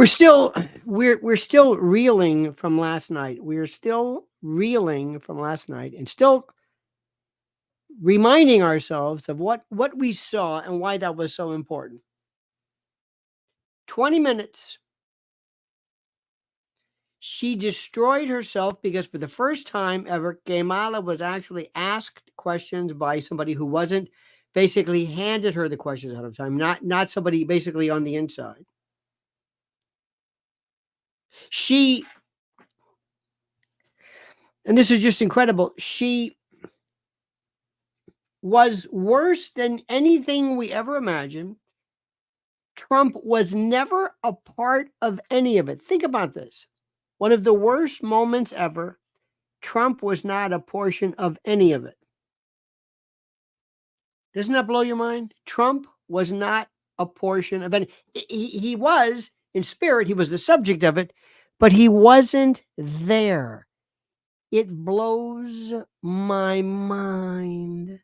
We're still reeling from last night. We're still reeling from last night and still reminding ourselves of what we saw and why that was so important. 20 minutes. She destroyed herself because for the first time ever, Kamala was actually asked questions by somebody who wasn't basically handed her the questions ahead of time, not somebody basically on the inside. And this is just incredible, she was worse than anything we ever imagined. Trump was never a part of any of it. Think about this. One of the worst moments ever. Trump was not a portion of any of it. Doesn't that blow your mind? Trump was not a portion of any. He was, in spirit, he was the subject of it, but he wasn't there. It blows my mind.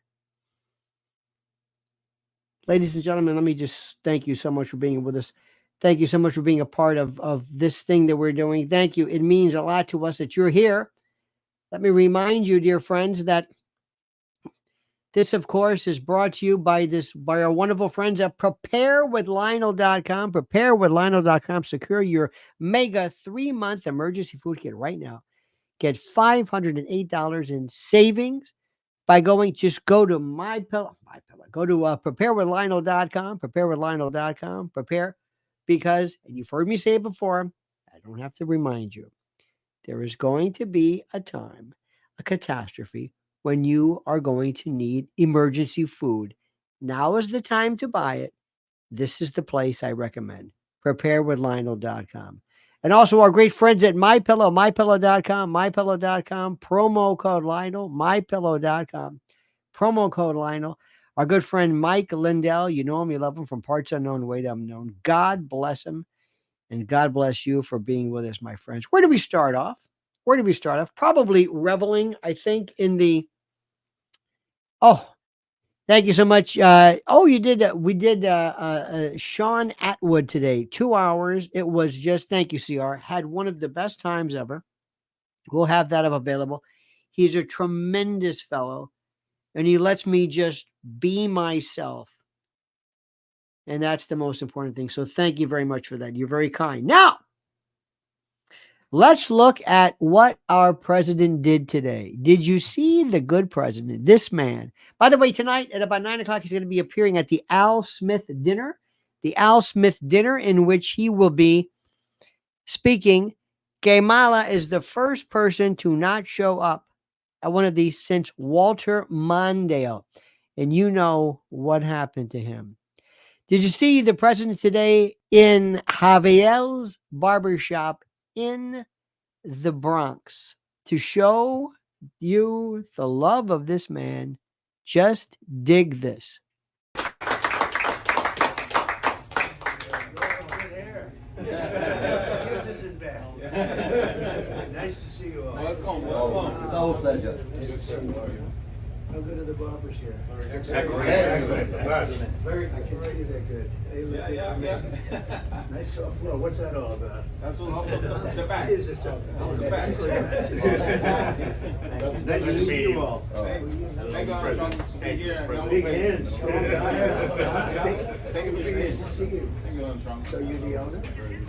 Ladies and gentlemen, let me just thank you so much for being with us. Thank you so much for being a part of this thing that we're doing. Thank you. It means a lot to us that you're here. Let me remind you, dear friends, that this, of course, is brought to you by our wonderful friends at preparewithlionel.com. Preparewithlionel.com. Secure your mega 3-month emergency food kit right now. Get $508 in savings by go to my pillow. Go to preparewithlionel.com. Preparewithlionel.com. Prepare because, and you've heard me say it before, I don't have to remind you, there is going to be a time, a catastrophe, when you are going to need emergency food. Now is the time to buy it. This is the place I recommend. Preparewithlionel.com. And also our great friends at MyPillow, MyPillow.com, MyPillow.com, promo code Lionel, MyPillow.com, promo code Lionel. Our good friend Mike Lindell, you know him, you love him, from Parts Unknown, Way to Unknown. God bless him, and God bless you for being with us, my friends. Where do we start off? Probably reveling, I think, in the... Oh, thank you so much. We did Sean Atwood today, 2 hours. It was just, thank you, CR. Had one of the best times ever. We'll have that available. He's a tremendous fellow, and he lets me just be myself. And that's the most important thing. So thank you very much for that. You're very kind. Now, let's look at what our president did today. Did you see the good president? This man. By the way, tonight at about 9 o'clock, he's going to be appearing at the Al Smith dinner. The Al Smith dinner, in which he will be speaking. Kamala is the first person to not show up at one of these since Walter Mondale. And you know what happened to him. Did you see the president today in Javier's barbershop in the Bronx? To show you the love of this man, just dig this. Nice to see you all. Welcome. It's our pleasure. How good are the barbers here? Excellent. Very, I can see they're good. They look good to me. Nice soft floor. What's that all about? That's what the back. Is it the back? Nice to see you all. Big hands, strong guy. Nice to see you. So you're the owner?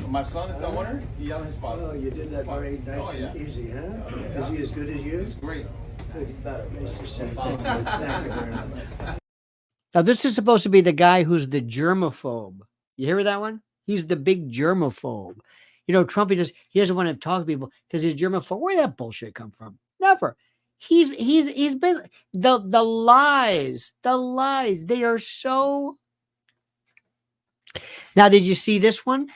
My son is the owner. He owns his father. Oh, you did that very nice and easy, huh? Is he as good as you? He's great. Nice to see you. Thank you very much. Now, this is supposed to be the guy who's the germaphobe. You hear that one? He's the big germaphobe. You know, Trump, he doesn't want to talk to people because he's germaphobe. Where did that bullshit come from? Never. He's been the lies. They are so. Now, did you see this one?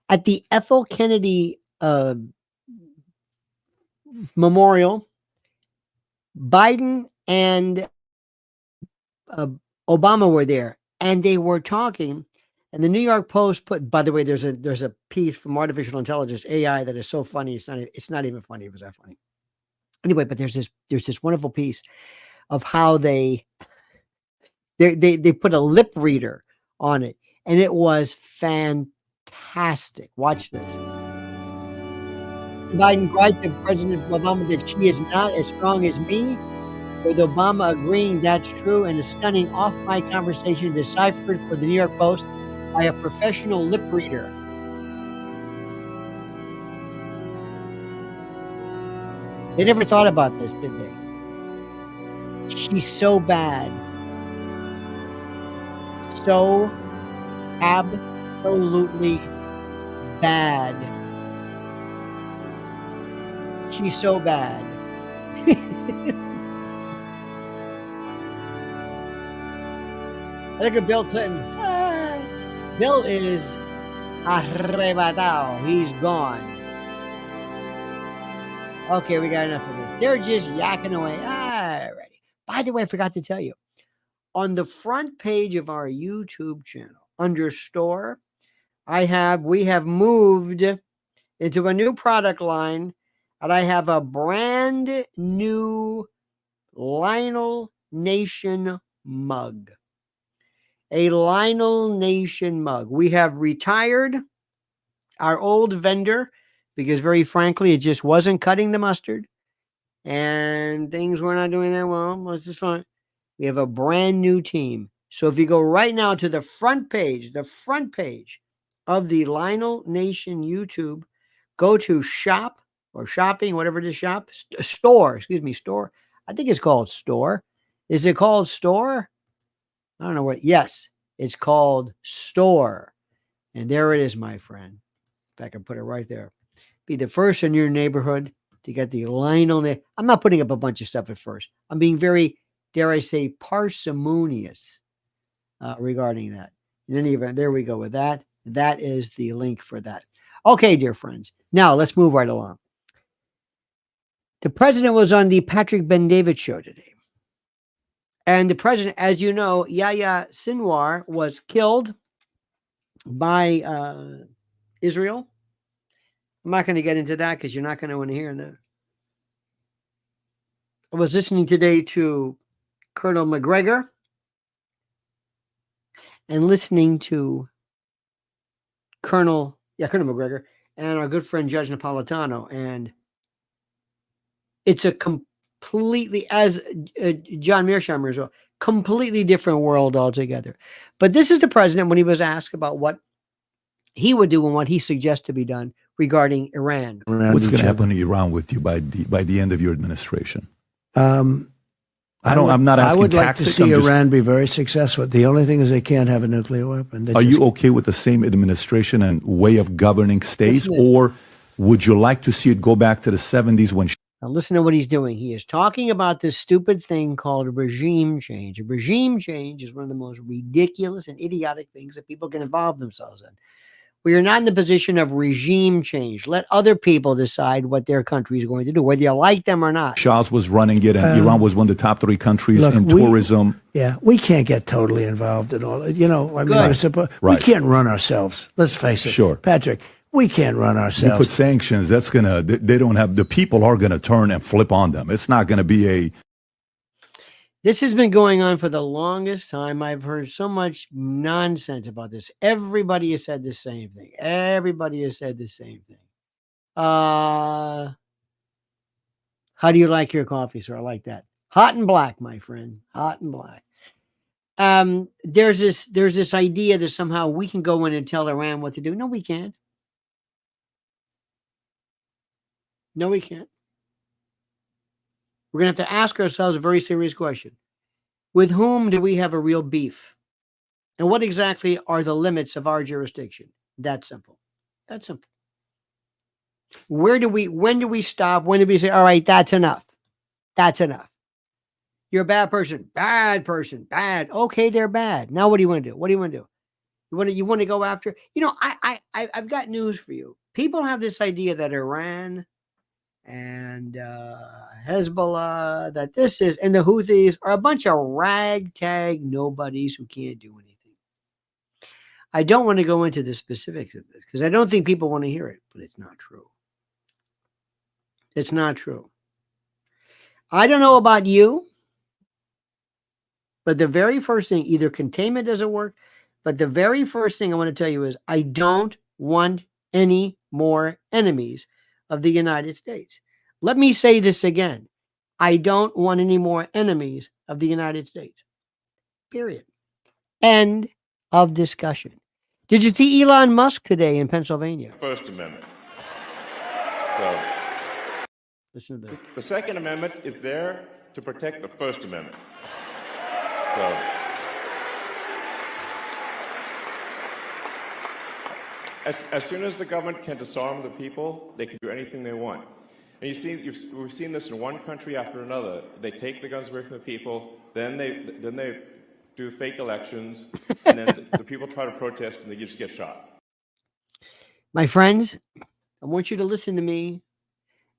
At the Ethel Kennedy memorial, Biden and Obama were there, and they were talking. And the New York Post put, by the way, there's a piece from artificial intelligence, AI, that is so funny. It's not even funny. It was that funny. Anyway, but there's this wonderful piece of how they put a lip reader on it, and it was fantastic. fantastic. Watch this. Biden cried to President Obama that she is not as strong as me, with Obama agreeing that's true, and a stunning off-mic conversation deciphered for the New York Post by a professional lip reader. They never thought about this, did they? She's so bad. So absolutely bad. She's so bad. Look at Bill Clinton. Bill is arrebatado. He's gone. Okay, we got enough of this. They're just yakking away. Alrighty. By the way, I forgot to tell you. On the front page of our YouTube channel, under store, we have moved into a new product line, and I have a brand new Lionel Nation mug. A Lionel Nation mug. We have retired our old vendor because, very frankly, it just wasn't cutting the mustard, and things were not doing that well. This is fun. We have a brand new team. So if you go right now to the front page of the Lionel Nation YouTube, go to shop or shopping, whatever it is, store. I think it's called store. Is it called store? I don't know what. Yes, it's called store. And there it is, my friend. If I can put it right there. Be the first in your neighborhood to get the Lionel. I'm not putting up a bunch of stuff at first. I'm being very, dare I say, parsimonious regarding that. In any event, there we go with that. That is the link for that. Okay, dear friends. Now let's move right along. The president was on the Patrick Ben-David show today. And the president, as you know, Yahya Sinwar was killed by Israel. I'm not going to get into that because you're not going to want to hear that. I was listening today to Colonel McGregor and listening to Colonel McGregor and our good friend Judge Napolitano. And it's a completely, as John Mearsheimer as well, completely different world altogether. But this is the president when he was asked about what he would do and what he suggests to be done regarding Iran. What's going to happen to Iran with you by the end of your administration? I'm not asking. I would like to see Iran be very successful. The only thing is they can't have a nuclear weapon. Are you okay with the same administration and way of governing states, or would you like to see it go back to the 70s when? Now listen to what he's doing. He is talking about this stupid thing called regime change. A regime change is one of the most ridiculous and idiotic things that people can involve themselves in. We are not in the position of regime change. Let other people decide what their country is going to do, whether you like them or not. Charles was running it, and Iran was one of the top 3 countries in tourism. We can't get totally involved in all. We can't run ourselves. Let's face it. Sure. Patrick, we can't run ourselves. You put sanctions, that's going to, they don't have, the people are going to turn and flip on them. It's not going to be a. This has been going on for the longest time. I've heard so much nonsense about this. Everybody has said the same thing. How do you like your coffee, sir? I like that. Hot and black, my friend. Hot and black. There's this idea that somehow we can go in and tell Iran what to do. No, we can't. No, we can't. We're going to have to ask ourselves a very serious question. With whom do we have a real beef? And what exactly are the limits of our jurisdiction? That simple. That's simple. When do we stop? When do we say, all right, that's enough? That's enough. You're a bad person. Bad person. Bad. Okay, they're bad. Now what do you want to do? What do you want to do? You want to go after? I've got news for you. People have this idea that Iran and Hezbollah, that this is, and the Houthis are a bunch of ragtag nobodies who can't do anything. I don't want to go into the specifics of this because I don't think people want to hear it, but it's not true. It's not true. I don't know about you, but the very first thing, either containment doesn't work, but the very first thing I want to tell you is I don't want any more enemies of the United States. Let me say this again. I don't want any more enemies of the United States. Period. End of discussion. Did you see Elon Musk today in Pennsylvania? First Amendment. So, Listen to this. the Second Amendment is there to protect the First Amendment. So, as soon as the government can disarm the people, they can do anything they want. And we've seen this in one country after another. They take the guns away from the people, then they do fake elections, and then the people try to protest and they just get shot. My friends, I want you to listen to me,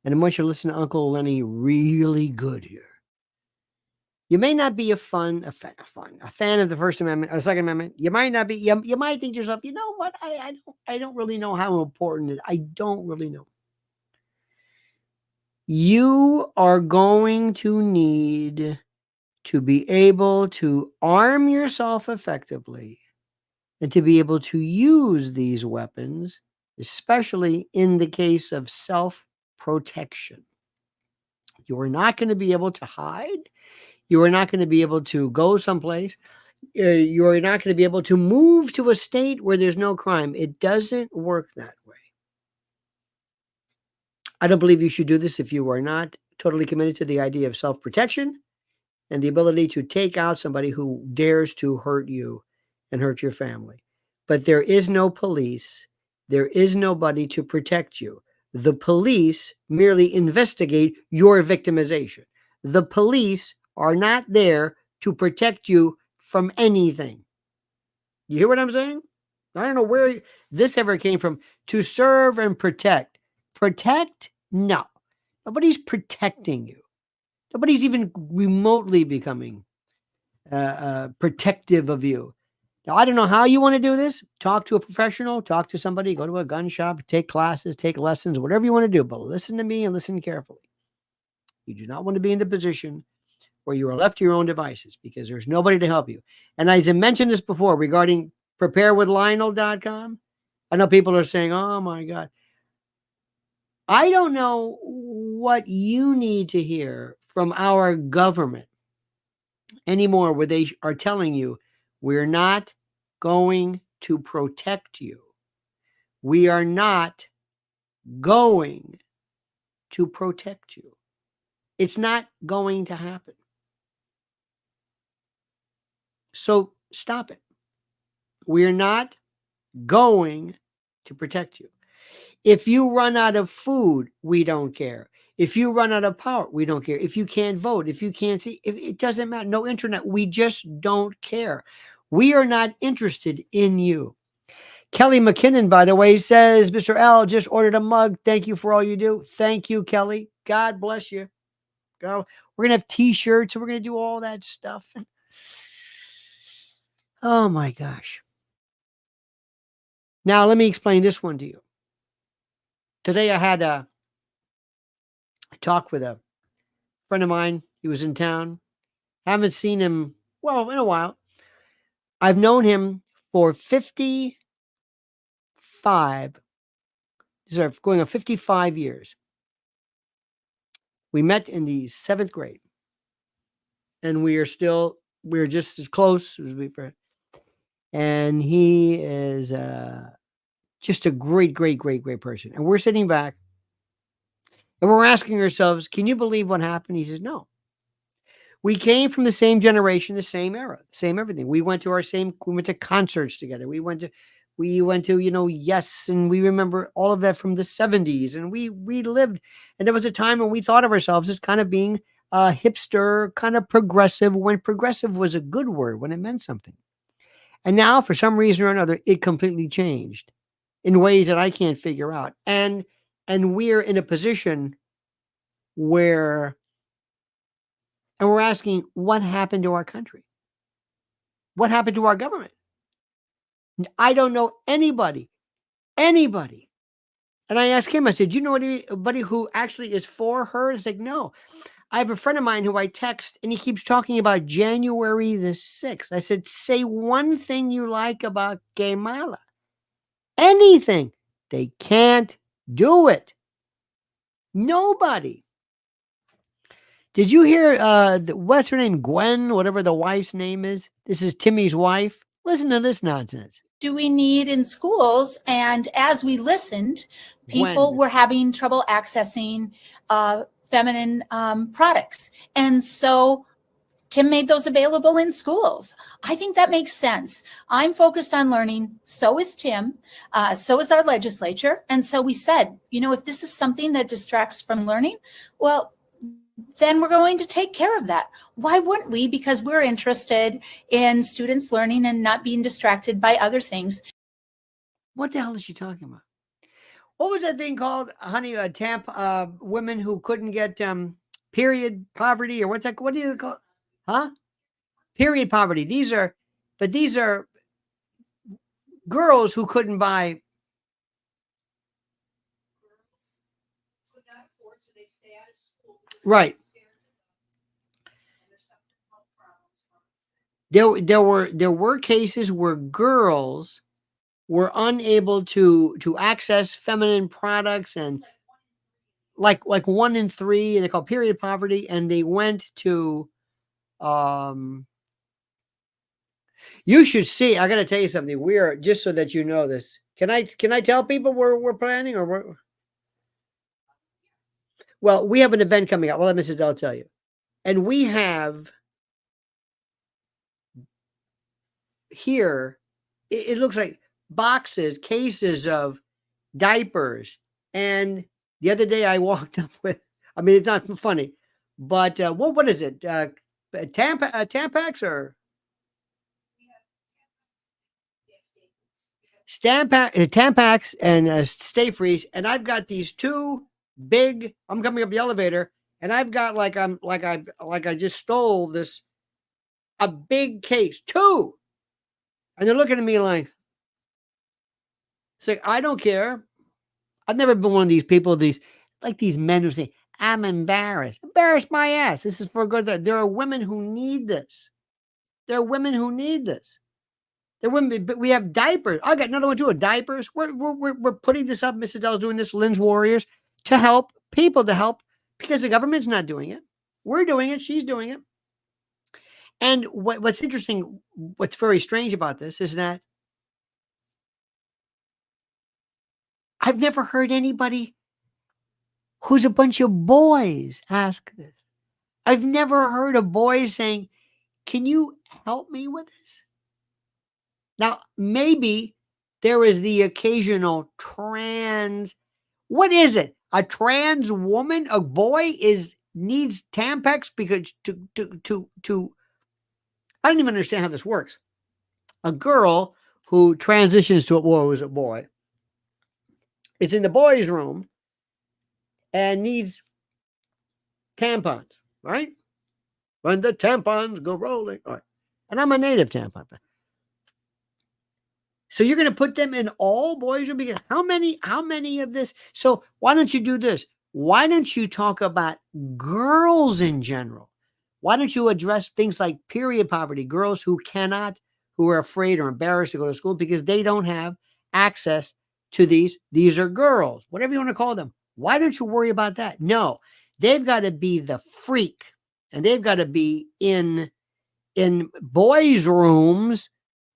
and I want you to listen to Uncle Lenny really good here. You may not be a fan of the First Amendment or Second Amendment. You might not be. You might think to yourself, you know what? I don't really know how important it is. I don't really know. You are going to need to be able to arm yourself effectively and to be able to use these weapons, especially in the case of self-protection. You are not going to be able to hide. You are not going to be able to go someplace. You are not going to be able to move to a state where there's no crime. It doesn't work that way. I don't believe you should do this if you are not totally committed to the idea of self-protection and the ability to take out somebody who dares to hurt you and hurt your family. But there is no police. There is nobody to protect you. The police merely investigate your victimization. The police are not there to protect you from anything. You hear what I'm saying? I don't know where this ever came from. To serve and protect. Protect? No. Nobody's protecting you. Nobody's even remotely becoming protective of you. Now, I don't know how you want to do this. Talk to a professional, talk to somebody, go to a gun shop, take classes, take lessons, whatever you want to do. But listen to me and listen carefully. You do not want to be in the position where you are left to your own devices because there's nobody to help you. And as I mentioned this before regarding preparewithlionel.com, I know people are saying, oh my God. I don't know what you need to hear from our government anymore where they are telling you we're not going to protect you. We are not going to protect you. It's not going to happen. So stop it. We're not going to protect you. If you run out of food, we don't care. If you run out of power, we don't care. If you can't vote, if you can't see, it doesn't matter. No internet. We just don't care. We are not interested in you. Kelly McKinnon, by the way, says, Mr. L just ordered a mug. Thank you for all you do. Thank you, Kelly. God bless you. Girl, we're going to have t-shirts and we're going to do all that stuff. Oh my gosh. Now, let me explain this one to you. Today I had a talk with a friend of mine. He was in town. Haven't seen him, well, in a while. I've known him for 55, going on 55 years. We met in the 7th grade. And we're just as close as we were. And he is just a great person. And we're sitting back and we're asking ourselves, can you believe what happened? He says, no. We came from the same generation, the same era, the same everything. We went to concerts together. We went to, Yes. And we remember all of that from the 70s. And we lived, and there was a time when we thought of ourselves as kind of being hipster, kind of progressive, when progressive was a good word, when it meant something. And now, for some reason or another, it completely changed in ways that I can't figure out. And we're in a position where, and we're asking, what happened to our country? What happened to our government? I don't know anybody. And I asked him, I said, you know anybody who actually is for her? He's like, no. I have a friend of mine who I text, and he keeps talking about January the 6th. I said, say one thing you like about Kamala. anything. They can't do it. Nobody. Did you hear, what's her name? Gwen, whatever the wife's name is. This is Timmy's wife. Listen to this nonsense. Do we need in schools? And as we listened, people were having trouble accessing feminine products. And so Tim made those available in schools. I think that makes sense. I'm focused on learning. So is Tim. So is our legislature. And so we said, you know, if this is something that distracts from learning, well, then we're going to take care of that. Why wouldn't we? Because we're interested in students learning and not being distracted by other things. What the hell is she talking about? What was that thing called, honey? Women who couldn't get period poverty, or what's that? What do you call? Huh? Period poverty. These are girls who couldn't buy. Right. There were cases where girls were unable to access feminine products, and like 1 in 3, they call period poverty, and they went to you should see. I got to tell you something. We are, just so that you know this. Can I tell people we're planning, or we're? Well, we have an event coming up. Well, let Mrs. Dell tell you. And we have here, it looks like cases of diapers. And the other day I walked up with, I mean, it's not funny, but what is it? Tampax or? Tampax and Stay Freeze. And I've got these two big, I'm coming up the elevator, and I've got I just stole this, a big case, 2. And they're looking at me like, I don't care. I've never been one of these people, these men who say, I'm embarrassed. Embarrass my ass. This is for good. There are women who need this. There are women who need this. There are women, but we have diapers. I got another one too, diapers. We're putting this up. Mrs. Dell's doing this, Lynn's Warriors, to help people, because the government's not doing it. We're doing it. She's doing it. And what's interesting, what's very strange about this is that I've never heard anybody who's a bunch of boys ask this. I've never heard a boy saying, can you help me with this? Now, maybe there is the occasional trans. What is it? A trans woman, a boy needs Tampax because to I don't even understand how this works. A girl who transitions to a boy is in the boys' room and needs tampons, right? When the tampons go rolling. All right. And I'm a native tampon. So you're going to put them in all boys' room? Because how many of this? So why don't you do this? Why don't you talk about girls in general? Why don't you address things like period poverty, girls who are afraid or embarrassed to go to school because they don't have access to these are girls, whatever you want to call them. Why don't you worry about that? No, they've got to be the freak, and they've got to be in boys' rooms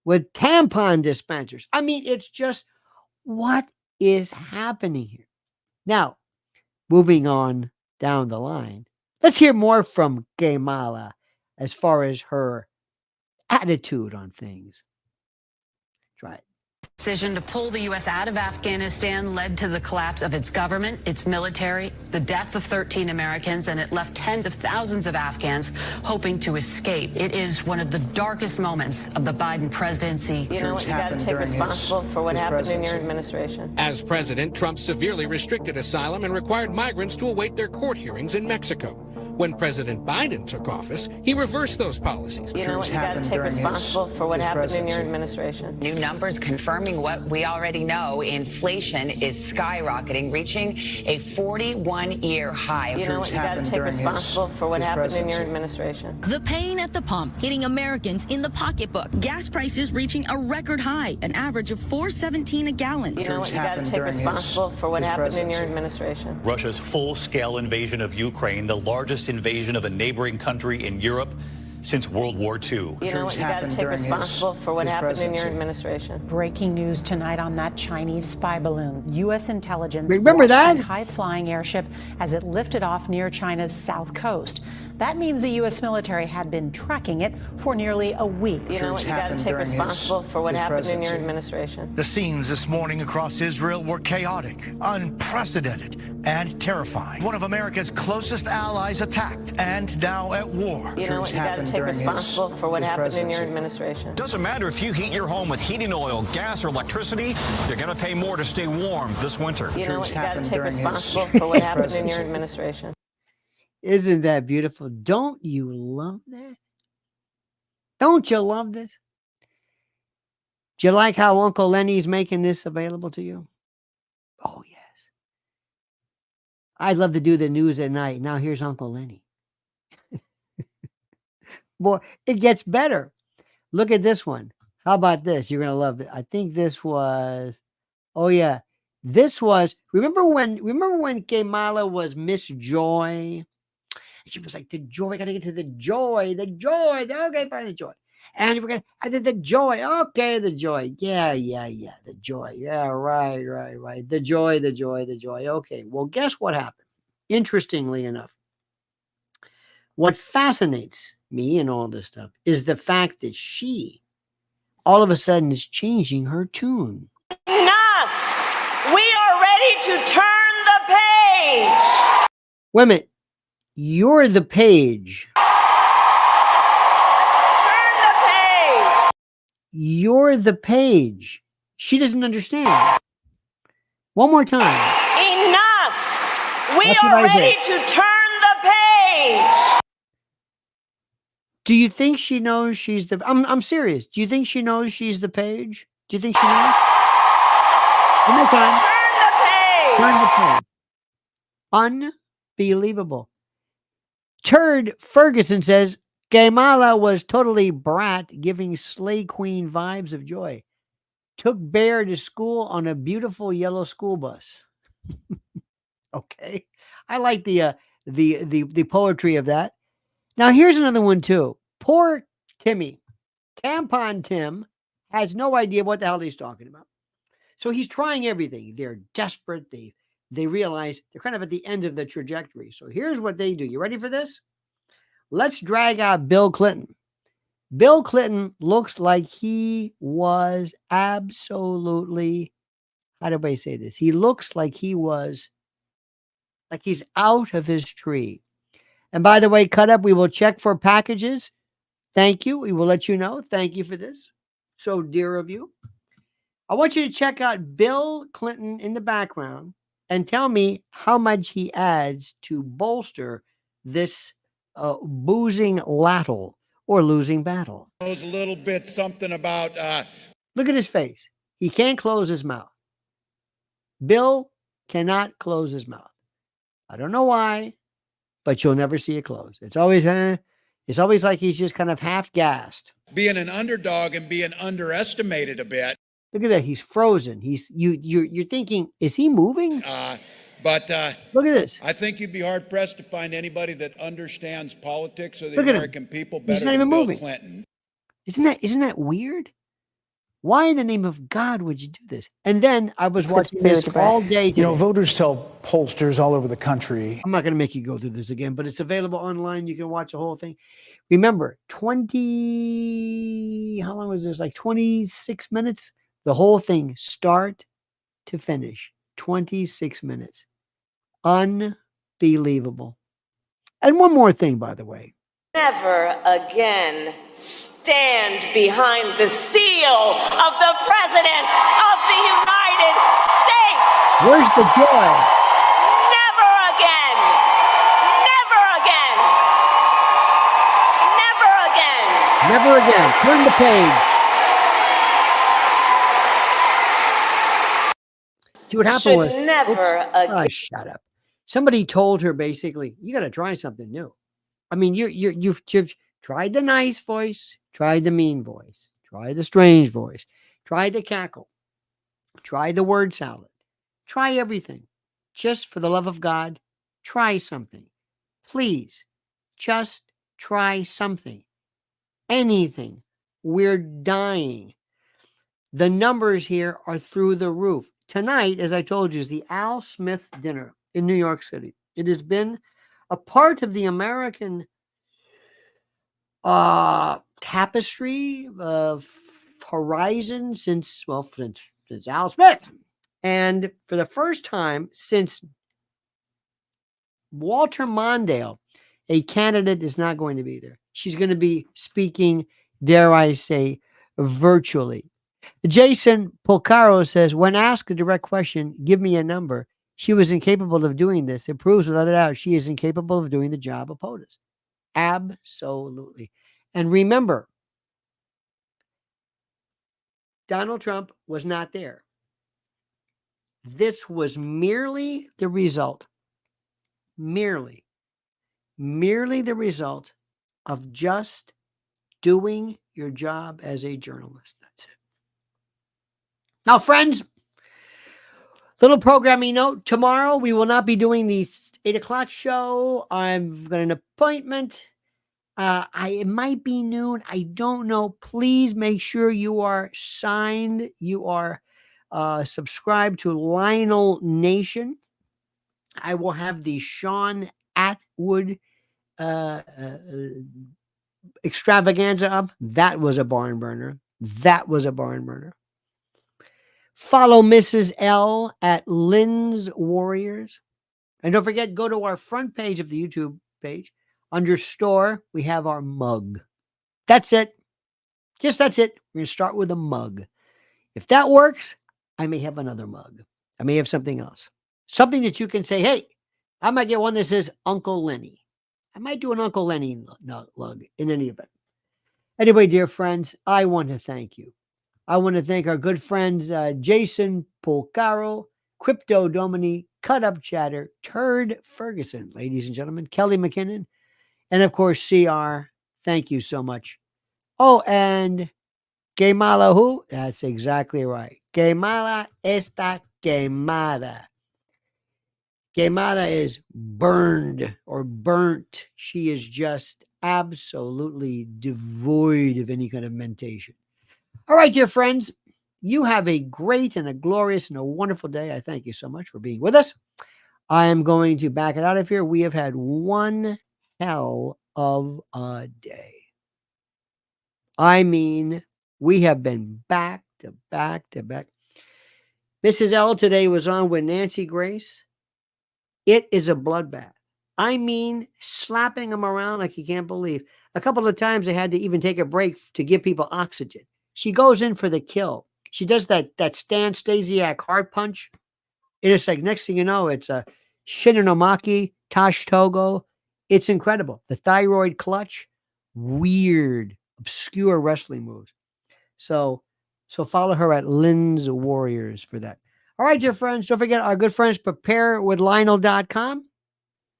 with tampon dispensers. I mean, it's just, what is happening here? Now, moving on down the line, let's hear more from Kamala as far as her attitude on things. Try it. Decision to pull the U.S. out of Afghanistan led to the collapse of its government, its military, the death of 13 Americans, and it left tens of thousands of Afghans hoping to escape. It is one of the darkest moments of the Biden presidency. You know what? You got to take responsibility for what happened in your administration. As president, Trump severely restricted asylum and required migrants to await their court hearings in Mexico. When President Biden took office, he reversed those policies. You know what? You got to take responsible for what happened in your administration. New numbers confirming what we already know. Inflation is skyrocketing, reaching a 41-year high. You know what? You got to take responsible for what happened in your administration. The pain at the pump hitting Americans in the pocketbook. Gas prices reaching a record high, an average of $4.17 a gallon. You know what? You got to take responsible for what happened in your administration. Russia's full-scale invasion of Ukraine, the largest invasion of a neighboring country in Europe since World War II. You know what? You got to take responsible for what happened in your administration. Breaking news tonight on that Chinese spy balloon. U.S. intelligence remember that high-flying airship as it lifted off near China's south coast. That means the U.S. military had been tracking it for nearly a week. You know what? You got to take responsible for what happened in your administration. The scenes this morning across Israel were chaotic, unprecedented, and terrifying. One of America's closest allies attacked and now at war. You know what? You got to take responsible for what happened in your administration. Doesn't matter if you heat your home with heating oil, gas, or electricity, you're going to pay more to stay warm this winter. You know what? You got to take responsible for what happened in your administration. Isn't that beautiful? Don't you love that? Don't you love this? Do you like how Uncle Lenny's making this available to you? Oh, yes. I'd love to do the news at night. Now here's Uncle Lenny. Boy, it gets better. Look at this one. How about this? You're going to love it. I think this was, oh, yeah. This was, remember when Kamala was Miss Joy? She was like, the joy, we got to get to the joy, okay, fine, the joy. And we're going to, the joy, okay, the joy. Yeah, the joy. Yeah, right. The joy. Okay, well, guess what happened? Interestingly enough, what fascinates me in all this stuff is the fact that she, all of a sudden, is changing her tune. Enough! We are ready to turn the page! Wait a minute. You're the page. Turn the page. You're the page. She doesn't understand. One more time. Enough. We are ready to turn the page. Do you think she knows she's the... I'm serious. Do you think she knows she's the page? Do you think she knows? One more time. Turn the page. Turn the page. Unbelievable. Turd Ferguson says, Kamala was totally Bret, giving Slay Queen vibes of joy. Took Baier to school on a beautiful yellow school bus. Okay. I like the poetry of that. Now, here's another one, too. Poor Timmy. Tampon Tim has no idea what the hell he's talking about. So he's trying everything. They're desperate. They realize they're kind of at the end of the trajectory. So here's what they do. You ready for this? Let's drag out Bill Clinton. Bill Clinton looks like he was absolutely, how do I say this? He looks like he was, like he's out of his tree. And by the way, cut up, we will check for packages. Thank you. We will let you know. Thank you for this. So dear of you. I want you to check out Bill Clinton in the background and tell me how much he adds to bolster this boozing lattle or losing battle. Knows a little bit something about... Look at his face. He can't close his mouth. Bill cannot close his mouth. I don't know why, but you'll never see it close. It's always like he's just kind of half-gassed. Being an underdog and being underestimated a bit. Look at that. He's frozen. You're thinking, is he moving? But look at this. I think you'd be hard pressed to find anybody that understands politics or the American people better than Bill moving. Clinton. Isn't that weird? Why in the name of God would you do this? And then I was watching this all day today. You know, voters tell pollsters all over the country. I'm not going to make you go through this again, but it's available online. You can watch the whole thing. Remember, how long was this? Like 26 minutes? The whole thing, start to finish. 26 minutes. Unbelievable. And one more thing, by the way. Never again stand behind the seal of the President of the United States. Where's the joy? Never again. Never again. Never again. Turn the page. See what happened was never again. shut up. Somebody told her basically, you got to try something new. I mean, you've tried the nice voice, tried the mean voice, tried the strange voice, tried the cackle, tried the word salad, try everything. Just for the love of God, try something. Please, just try something. Anything. We're dying. The numbers here are through the roof. Tonight, as I told you, is the Al Smith dinner in New York City. It has been a part of the American tapestry of horizon since Al Smith. And for the first time since Walter Mondale, a candidate is not going to be there. She's going to be speaking, dare I say, virtually. Jason Polcaro says, when asked a direct question, give me a number, she was incapable of doing this. It proves without a doubt she is incapable of doing the job of POTUS. Absolutely. And remember, Donald Trump was not there. This was merely the result, merely the result of just doing your job as a journalist. That's it. Now, friends, little programming note. Tomorrow, we will not be doing the 8 o'clock show. I've got an appointment. It might be noon. I don't know. Please make sure you are signed. You are subscribed to Lionel Nation. I will have the Sean Atwood extravaganza up. That was a barn burner. Follow Mrs. L at Lynn's Warriors. And don't forget, go to our front page of the YouTube page. Under store, we have our mug. That's it. That's it. We're going to start with a mug. If that works, I may have another mug. I may have something else. Something that you can say, hey, I might get one that says Uncle Lenny. I might do an Uncle Lenny mug in any event. Anyway, dear friends, I want to thank you. I want to thank our good friends, Jason Polcaro, Crypto Domini, Cut Up Chatter, Turd Ferguson, ladies and gentlemen, Kelly McKinnon, and of course, CR. Thank you so much. Oh, and Kamala who? That's exactly right. Kamala está quemada. Kamala is burned or burnt. She is just absolutely devoid of any kind of mentation. All right, dear friends, you have a great and a glorious and a wonderful day. I thank you so much for being with us. I am going to back it out of here. We have had one hell of a day. I mean, we have been back to back to back. Mrs. L today was on with Nancy Grace. It is a bloodbath. I mean, slapping them around like you can't believe. A couple of times they had to even take a break to give people oxygen. She goes in for the kill. She does that Stan Stasiak heart punch. And it's like, next thing you know, it's a Shinonomaki, Tosh Togo. It's incredible. The thyroid clutch. Weird, obscure wrestling moves. So follow her at Lynn's Warriors for that. All right, dear friends, don't forget our good friends, preparewithlionel.com.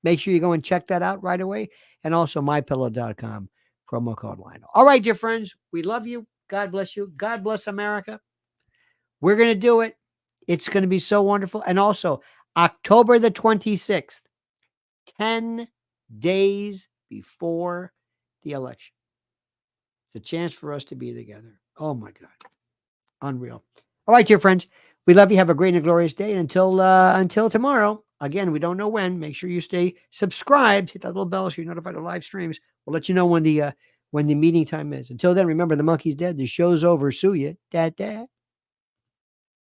Make sure you go and check that out right away. And also mypillow.com, promo code Lionel. All right, dear friends, we love you. God bless you. God bless America. We're going to do it. It's going to be so wonderful. And also, October the 26th, 10 days before the election. It's a chance for us to be together. Oh, my God. Unreal. All right, dear friends. We love you. Have a great and glorious day. Until tomorrow. Again, we don't know when. Make sure you stay subscribed. Hit that little bell so you're notified of live streams. We'll let you know when the meeting time is. Until then, remember, the monkey's dead. The show's over. Sue ya. Da, da.